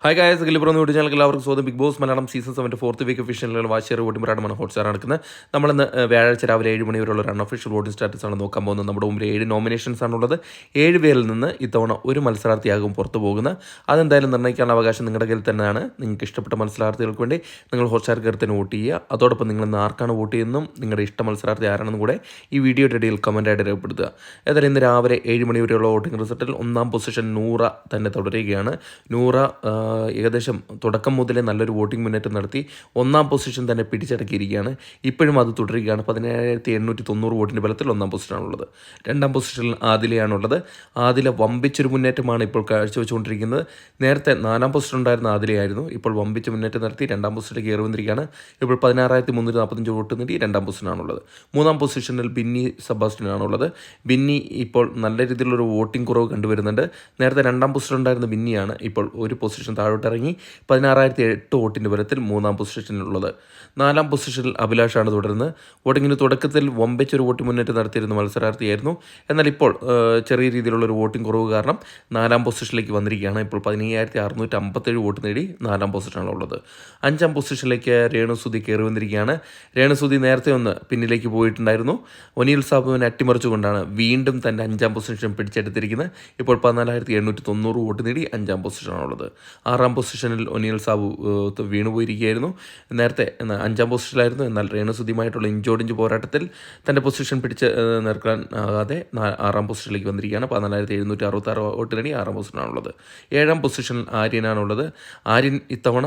Hi guys, ഗിലിബ്രോന്ന് video channel എല്ലാവർക്കും സ്വാഗതം. Bigg Boss Malayalam season 7 fourth week ഒഫീഷ്യലുകൾ വാശിയേറെ വോട്ടിംഗ് പ്രകടനമാണ് ഹോട്ട്സ്റ്റാർ നടക്കുന്നത്. നമ്മളിന്ന് വ്യാഴാഴ്ച രാവിലെ 7 മണി വരെയുള്ള ഒരു അൺഒഫീഷ്യൽ വോട്ടിംഗ് സ്റ്റാറ്റസ് ആണ് നോക്കാൻ പോകുന്നത്. നമ്മുടെ മുമ്പിൽ 7 നോമിനേഷൻസ് ആണുള്ളത്. 7 പേരിൽ നിന്ന് ഇത്തവണ ഒരു മത്സരാർത്ഥിയാകും പുറത്തു പോകുന്നത്. അതെന്തായാലും നിർണ്ണയിക്കാനുള്ള അവകാശം നിങ്ങളുടെ കയ്യിൽ തന്നെയാണ്. നിങ്ങൾക്ക് ഇഷ്ടപ്പെട്ട മത്സരാർത്ഥികൾക്ക് വേണ്ടി നിങ്ങൾ ഹോട്ട്സ്റ്റാർ കയറി തന്നെ വോട്ട് ചെയ്യുക. അതോടൊപ്പം നിങ്ങൾ ഇന്ന് ആർക്കാണ് വോട്ട് ചെയ്യുന്നതും നിങ്ങളുടെ ഇഷ്ട മത്സരാർത്ഥി ആരാണെന്നും കൂടെ ഈ വീഡിയോയുടെ ഇടയിൽ കമൻറ്റായിട്ട് രേഖപ്പെടുത്തുക. ഏതായാലും ഇന്ന് രാവിലെ 7 മണി വരെയുള്ള വോട്ടിംഗ് റിസൾട്ടിൽ ഒന്നാം പൊസിഷൻ നൂറ തന്നെ തുടരുകയാണ്. നൂറ ഏകദേശം തുടക്കം മുതലേ നല്ലൊരു വോട്ടിംഗ് മുന്നേറ്റം നടത്തി ഒന്നാം പൊസിഷൻ തന്നെ പിടിച്ചടക്കിയിരിക്കുകയാണ്. ഇപ്പോഴും അത് തുടരുകയാണ്. 17,890 വോട്ടിൻ്റെ ബലത്തിൽ ഒന്നാം പൊസിഷനാണുള്ളത്. രണ്ടാം പൊസിഷനിൽ ആദിലയാണുള്ളത്. ആദില വമ്പിച്ചൊരു മുന്നേറ്റമാണ് ഇപ്പോൾ കാഴ്ചവെച്ചുകൊണ്ടിരിക്കുന്നത്. നേരത്തെ 4ാം പൊസിഷൻ ഉണ്ടായിരുന്ന ആദിലയായിരുന്നു. ഇപ്പോൾ വമ്പിച്ച മുന്നേറ്റം നടത്തി 2ാം പൊസിഷനിലേക്ക് കയറി വന്നിരിക്കുകയാണ്. ഇപ്പോൾ 16,345 വോട്ട് നേടി 2ാം പൊസിഷനാണുള്ളത്. 3ാം പൊസിഷനിൽ ബിന്നി സെബാസ്റ്റ്യനാണുള്ളത്. ബിന്നി ഇപ്പോൾ നല്ല രീതിയിലുള്ളൊരു വോട്ടിംഗ് കുറവ് കണ്ടുവരുന്നുണ്ട്. നേരത്തെ 2ാം പൊസിഷൻ ഉണ്ടായിരുന്ന ബിന്നിയാണ് ഇപ്പോൾ ഒരു പൊസിഷൻ താഴോട്ടിറങ്ങി 16,008 വോട്ടിൻ്റെ ബലത്തിൽ 3ാം പൊസിഷനിലുള്ളത്. 4ാം പൊസിഷനിൽ അഭിലാഷാണ് തുടരുന്നത്. വോട്ടിങ്ങിന് തുടക്കത്തിൽ വമ്പിച്ചൊരു വോട്ടിംഗ് മുന്നേറ്റം നടത്തിയിരുന്ന മത്സരാർത്ഥിയായിരുന്നു. എന്നാൽ ഇപ്പോൾ ചെറിയ രീതിയിലുള്ളൊരു വോട്ടിംഗ് കുറവ് കാരണം 4ാം പൊസിഷനിലേക്ക് വന്നിരിക്കുകയാണ്. ഇപ്പോൾ 15,657 വോട്ട് നേടി 4ാം പൊസിഷനാണുള്ളത്. 5ാം പൊസിഷനിലേക്ക് രേണുസുതി കയറി വന്നിരിക്കുകയാണ്. രേണുസുതി നേരത്തെ ഒന്ന് പിന്നിലേക്ക് പോയിട്ടുണ്ടായിരുന്നു. ഒനിൽ സാബുവിനെ അട്ടിമറിച്ചുകൊണ്ടാണ് വീണ്ടും തൻ്റെ 5ാം പൊസിഷൻ പിടിച്ചെടുത്തിരിക്കുന്നത്. ഇപ്പോൾ 14,890 വോട്ട് നേടി 5ാം പൊസിഷനാണുള്ളത്. 6ാം പൊസിഷനിൽ ഒനിൽ സാബു വീണുപോയിരിക്കുകയായിരുന്നു. നേരത്തെ 5ാം പൊസിഷനിലായിരുന്നു. എന്നാൽ രേണുസുതിയുമായിട്ടുള്ള ഇഞ്ചോടിഞ്ച് പോരാട്ടത്തിൽ തൻ്റെ പൊസിഷൻ പിടിച്ച് നിൽക്കാൻ ആകാതെ 6ാം പൊസിഷനിലേക്ക് വന്നിരിക്കുകയാണ്. 14,766 വോട്ട് നേടി 6ാം പൊസിഷനാണുള്ളത്. 7ാം പൊസിഷനിൽ ആര്യനാണുള്ളത്. ആര്യൻ ഇത്തവണ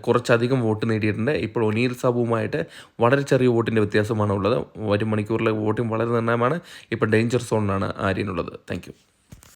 കുറച്ചധികം വോട്ട് നേടിയിട്ടുണ്ട്. ഇപ്പോൾ ഒനിൽ സാബുവുമായിട്ട് വളരെ ചെറിയ വോട്ടിൻ്റെ വ്യത്യാസമാണ് ഉള്ളത്. വരും മണിക്കൂറിലെ വോട്ടിംഗ് വളരെ നിർണ്ണയമാണ്. ഇപ്പോൾ ഡേഞ്ചർ സോണിലാണ് ആര്യനുള്ളത്. താങ്ക്